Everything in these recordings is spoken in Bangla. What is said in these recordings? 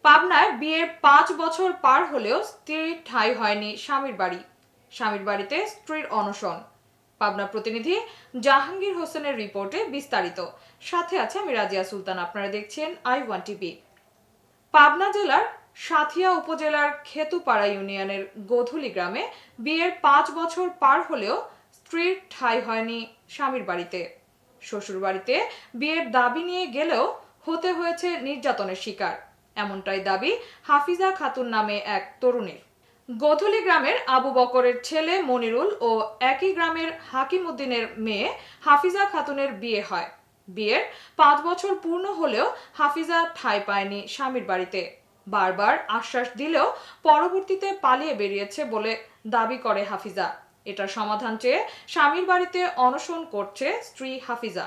পাবনায় বিয়ের 5 বছর পার হলেও স্ত্রীর ঠাঁই হয়নি স্বামীর বাড়ি। স্বামীর বাড়িতে স্ত্রীর অনশন। পাবনা প্রতিনিধি জাহাঙ্গীর হোসেনের রিপোর্টে বিস্তারিত। সাথে আছে আমি রাজিয়া সুলতান। আপনারা দেখছেন i1 টিভি। পাবনা জেলার সাঁথিয়া উপজেলার খেতুপাড়া ইউনিয়নের গোধুলি গ্রামে বিয়ের 5 বছর পার হলেও স্ত্রীর ঠাঁই হয়নি স্বামীর বাড়িতে। শ্বশুর বাড়িতে বিয়ের দাবি নিয়ে গেলেও হতে হয়েছে নির্যাতনের শিকার, এমনটাই দাবি হাফিজা খাতুন নামে এক তরুণীর। গোধুলি গ্রামের আবু বকরের ছেলে মনিরুল ও একই গ্রামের হাকিম উদ্দিনের মেয়ে হাফিজা খাতুনের বিয়ে হয়। বিয়ের 5 বছর পূর্ণ হলেও হাফিজা ঠাঁই পায়নি স্বামীর বাড়িতে। বারবার আশ্বাস দিলেও পরবর্তীতে পালিয়ে বেরিয়েছে বলে দাবি করে হাফিজা। এটার সমাধান চেয়ে স্বামীর বাড়িতে অনশন করছে স্ত্রী হাফিজা।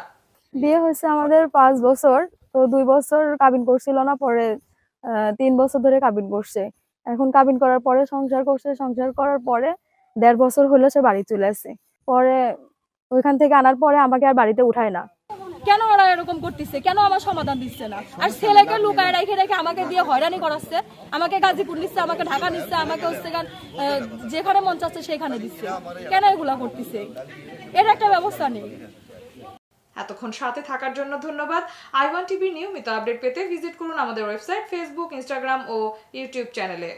বিয়ে হয়েছে আমাদের 5 বছর, তো 2 বছর কাবিন করছিল না, পরে 3 বছর ধরে কাবিন করছে। এখন কাবিন করার পরে সংসার করছে, সংসার করার পরে 1.5 বছর হলো সে বাড়ি চলে আসছে। পরে ওইখান থেকে আনার পরে আমাকে আর বাড়িতে উঠায় না। কেন ওরা এরকম করতেছে? কেন আমার সমাধান দিচ্ছে না? আর ছেলেকে লুকায় রেখে রেখে আমাকে দিয়ে হয়রানি করাচ্ছে। আমাকে গাজীপুর নিচ্ছে, আমাকে ঢাকা নিচ্ছে, আমাকে হচ্ছে যেখানে মন চাচ্ছে সেখানে দিচ্ছে। কেন এগুলা করতেছে? এর একটা ব্যবস্থা নেই। এতক্ষণ সাথে থাকার জন্য ধন্যবাদ। i1 টিভি নিয়মিত আপডেট পেতে ভিজিট করুন আমাদের ওয়েবসাইট, ফেসবুক, ইনস্টাগ্রাম ও ইউটিউব চ্যানেলে।